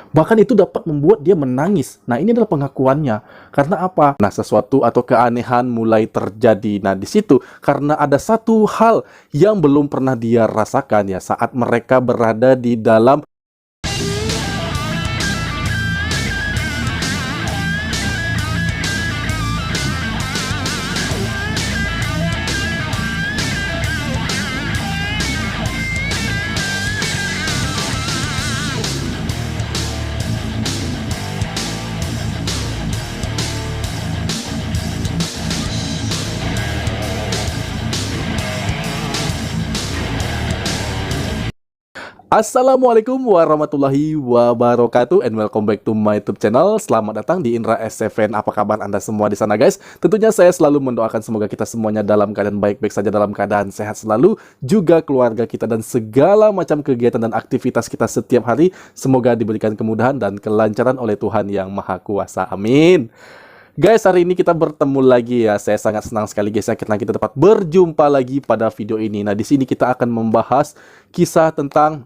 Bahkan itu dapat membuat dia menangis. Nah, ini adalah pengakuannya. Karena apa? Nah, sesuatu atau keanehan mulai terjadi. Nah, di situ karena ada satu hal yang belum pernah dia rasakan ya saat mereka berada di dalam Assalamualaikum warahmatullahi wabarakatuh and welcome back to my YouTube channel. Selamat datang di Indra S7. Apa kabar Anda semua di sana, guys? Tentunya saya selalu mendoakan semoga kita semuanya dalam keadaan baik-baik saja, dalam keadaan sehat selalu, juga keluarga kita dan segala macam kegiatan dan aktivitas kita setiap hari semoga diberikan kemudahan dan kelancaran oleh Tuhan yang Maha Kuasa. Amin. Guys, hari ini kita bertemu lagi ya. Saya sangat senang sekali guys ya karena kita dapat berjumpa lagi pada video ini. Nah, di sini kita akan membahas kisah tentang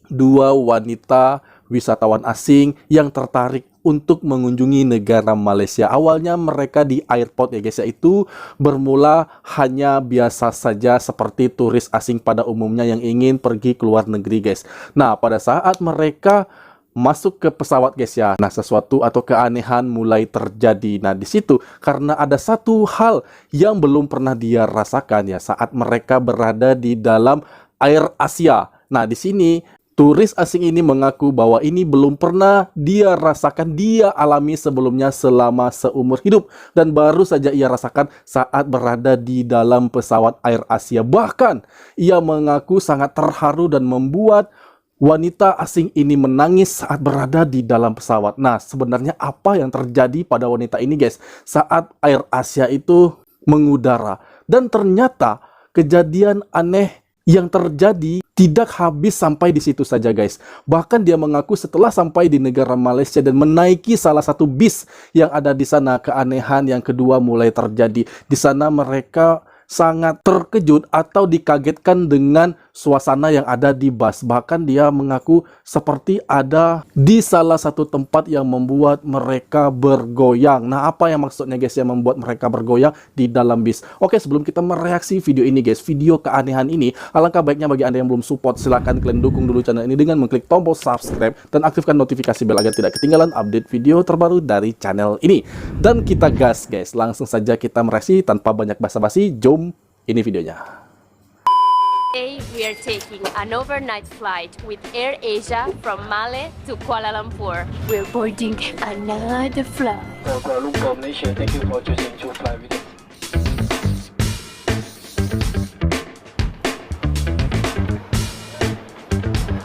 dua wanita wisatawan asing yang tertarik untuk mengunjungi negara Malaysia. Awalnya mereka di airport ya guys ya, itu bermula hanya biasa saja seperti turis asing pada umumnya yang ingin pergi ke luar negeri guys. Nah, pada saat mereka masuk ke pesawat guys ya, nah sesuatu atau keanehan mulai terjadi. Nah, di situ karena ada satu hal yang belum pernah dia rasakan ya saat mereka berada di dalam Air Asia. Nah, di sini turis asing ini mengaku bahwa ini belum pernah dia rasakan, dia alami sebelumnya selama seumur hidup. Dan baru saja ia rasakan saat berada di dalam pesawat Air Asia. Bahkan, ia mengaku sangat terharu dan membuat wanita asing ini menangis saat berada di dalam pesawat. Nah, sebenarnya apa yang terjadi pada wanita ini guys saat Air Asia itu mengudara? Dan ternyata kejadian aneh yang terjadi tidak habis sampai di situ saja guys. Bahkan dia mengaku setelah sampai di negara Malaysia dan menaiki salah satu bis yang ada di sana, keanehan yang kedua mulai terjadi. Di sana mereka sangat terkejut atau dikagetkan dengan suasana yang ada di bus. Bahkan dia mengaku seperti ada di salah satu tempat yang membuat mereka bergoyang. Nah, apa yang maksudnya guys yang membuat mereka bergoyang di dalam bis? Oke, sebelum kita mereaksi video ini guys, video keanehan ini, alangkah baiknya bagi Anda yang belum support, silahkan kalian dukung dulu channel ini dengan mengklik tombol subscribe dan aktifkan notifikasi bel agar tidak ketinggalan update video terbaru dari channel ini. Dan kita gas guys, langsung saja kita mereaksi tanpa banyak basa-basi. Jom, ini videonya. Today we are taking an overnight flight with Air Asia from Male to Kuala Lumpur. We're boarding another flight. Kuala Lumpur, Malaysia. Thank you for choosing to fly with us.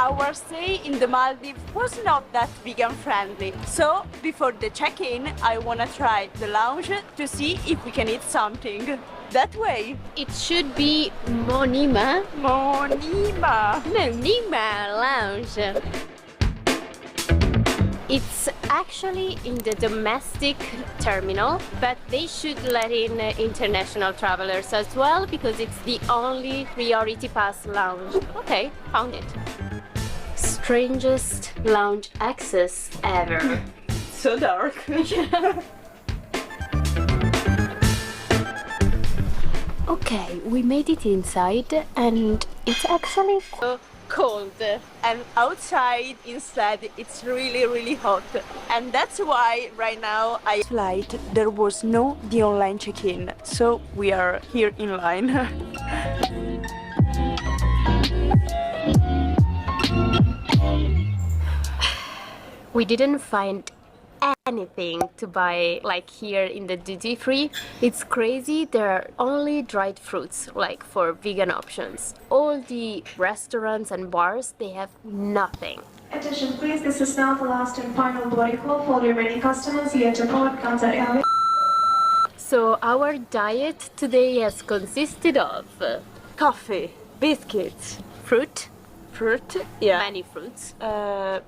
Our stay in the Maldives was not that vegan friendly, so before the check-in I wanna try the lounge to see if we can eat something. That way. It should be Monima Lounge. It's actually in the domestic terminal, but they should let in international travelers as well because it's the only priority pass lounge. Okay, found it. Strangest lounge access ever. So dark. Okay, we made it inside and it's actually cold. And outside instead it's really hot. And that's why right now flight there was no the online check-in. So we are here in line. We didn't find anything to buy like here in the duty free. It's crazy, there are only dried fruits like for vegan options. All the restaurants and bars, they have nothing. Attention please, this is now the last and final boarding call for the remaining customers yet to board Qatar Airways. So our diet today has consisted of Coffee, biscuits, fruit, yeah, many fruits,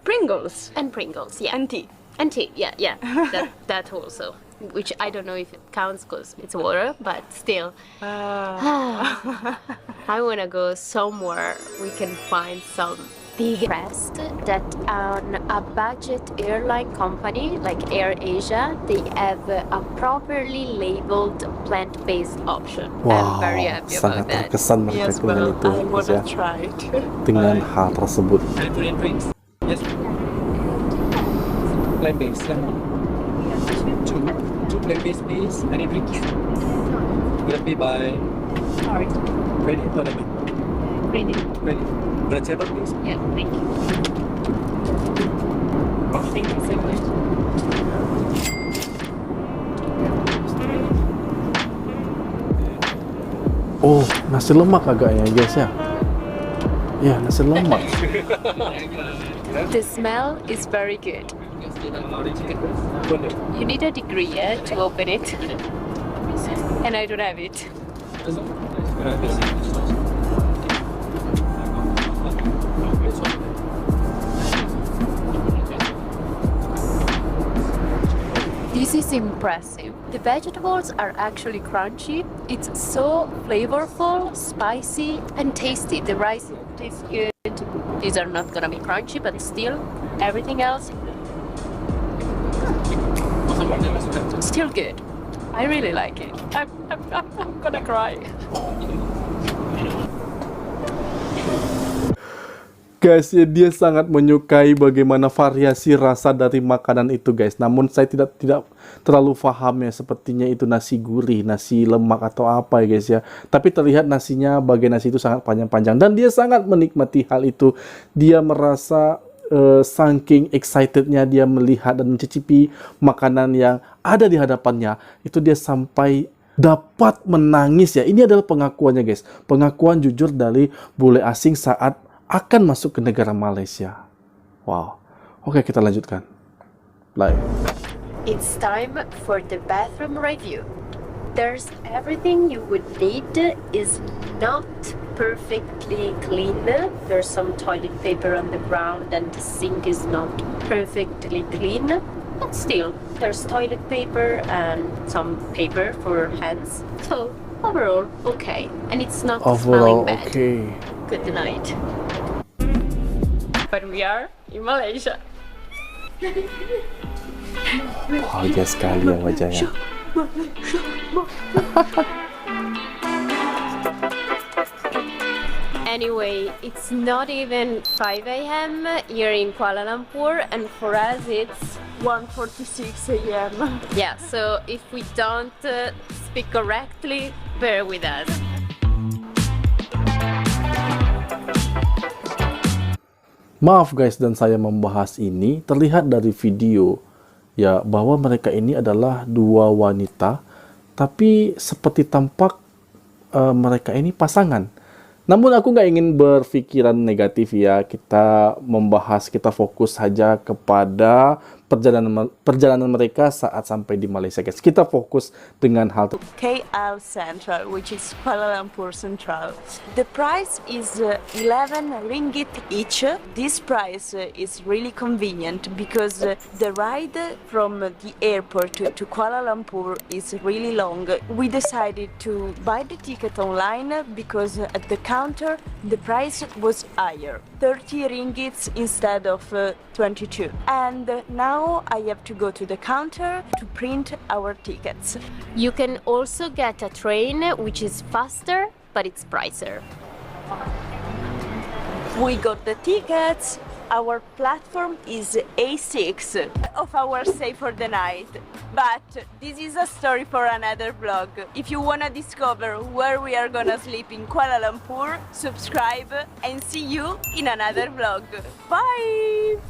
Pringles, and Pringles, yeah. and tea. And tea, yeah. that also. Which I don't know if it counts because it's water, but still. I wanna go somewhere we can find some big impressed that on a budget airline company like AirAsia, they have a properly labeled plant-based option. I'm very happy sangat about that. terkesan mereka Yes, dengan well, itu I guys ya, wanna try it. dengan hal tersebut. Korean drinks? Yes. Plant-based, lemon. Two plant-based, please. Any drinks? Will it be by ready or ready? Ready? Ready. On the table, please. Yeah, thank you. Thank you so much. Oh, nasi lemak agaknya guys ya. Ya, nasi lemak. The smell is very good. You need a degree to open it. And I don't have it. This is impressive. The vegetables are actually crunchy. It's so flavorful, spicy, and tasty. The rice tastes good. These are not gonna be crunchy, but still, everything else still good. I really like it. I'm gonna cry. Guys, ya, dia sangat menyukai bagaimana variasi rasa dari makanan itu guys. Namun saya tidak terlalu paham ya, sepertinya itu nasi gurih, nasi lemak atau apa ya guys ya. Tapi terlihat nasinya, bagian nasi itu sangat panjang-panjang dan dia sangat menikmati hal itu. Dia merasa saking excitednya dia melihat dan mencicipi makanan yang ada di hadapannya, itu dia sampai dapat menangis ya. Ini adalah pengakuannya guys, pengakuan jujur dari bule asing saat akan masuk ke negara Malaysia. Wow. Oke, kita lanjutkan. Live. It's time for the bathroom review. There's everything you would need is not perfectly clean. There's some toilet paper on the ground and the sink is not perfectly clean. But still, there's toilet paper and some paper for hands. So, overall, okay. And it's not Overall, smelling bad. okay. Good night. But we are in Malaysia. Bahagia sekali ya wajahnya. Anyway, it's not even 5 a.m. here in Kuala Lumpur, and for us it's 1:46 a.m. yeah. So if we don't speak correctly, bear with us. Maaf guys, dan saya membahas ini terlihat dari video ya bahwa mereka ini adalah dua wanita, tapi seperti tampak mereka ini pasangan. Namun aku nggak ingin berpikiran negatif ya, kita membahas, kita fokus saja kepada perjalanan mereka saat sampai di Malaysia guys. Kita fokus dengan hal KL Central, which is Kuala Lumpur Central. The price is 11 ringgit each. This price is really convenient because the ride from the airport to Kuala Lumpur is really long. We decided to buy the ticket online because at the counter the price was higher, 30 ringgits instead of 22. And now I have to go to the counter to print our tickets. You can also get a train which is faster, but it's pricier. We got the tickets. Our platform is A6 of our stay for the night. But this is a story for another vlog. If you wanna discover where we are gonna sleep in Kuala Lumpur, subscribe and see you in another vlog. Bye!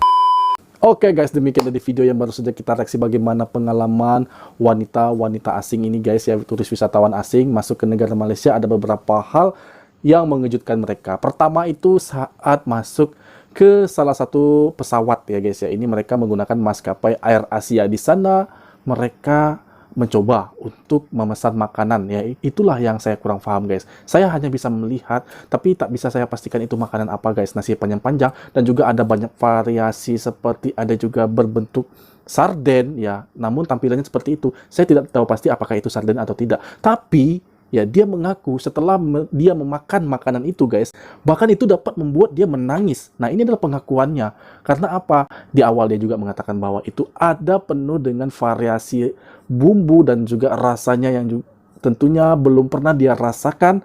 Oke guys, demikian dari video yang baru saja kita reaksi bagaimana pengalaman wanita asing ini guys ya, turis wisatawan asing masuk ke negara Malaysia. Ada beberapa hal yang mengejutkan mereka. Pertama itu saat masuk ke salah satu pesawat ya guys ya. Ini mereka menggunakan maskapai Air Asia. Di sana mereka mencoba untuk memesan makanan ya. Itulah yang saya kurang paham guys. Saya hanya bisa melihat tapi tak bisa saya pastikan itu makanan apa guys. Nasi panjang-panjang dan juga ada banyak variasi, seperti ada juga berbentuk sarden ya. Namun tampilannya seperti itu. Saya tidak tahu pasti apakah itu sarden atau tidak. Tapi ya dia mengaku setelah dia memakan makanan itu guys, bahkan itu dapat membuat dia menangis. Nah ini adalah pengakuannya. Karena apa? Di awal dia juga mengatakan bahwa itu ada penuh dengan variasi bumbu dan juga rasanya yang tentunya belum pernah dia rasakan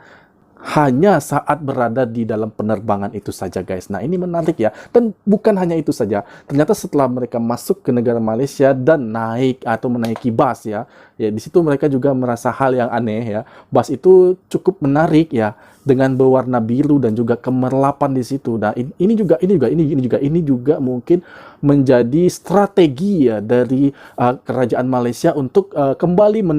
hanya saat berada di dalam penerbangan itu saja guys. Nah ini menarik ya, dan bukan hanya itu saja, ternyata setelah mereka masuk ke negara Malaysia dan naik atau menaiki bus ya di situ mereka juga merasa hal yang aneh ya. Bus itu cukup menarik ya, dengan berwarna biru dan juga kemerlapan di situ. Nah ini juga mungkin menjadi strategi ya dari kerajaan Malaysia untuk kembali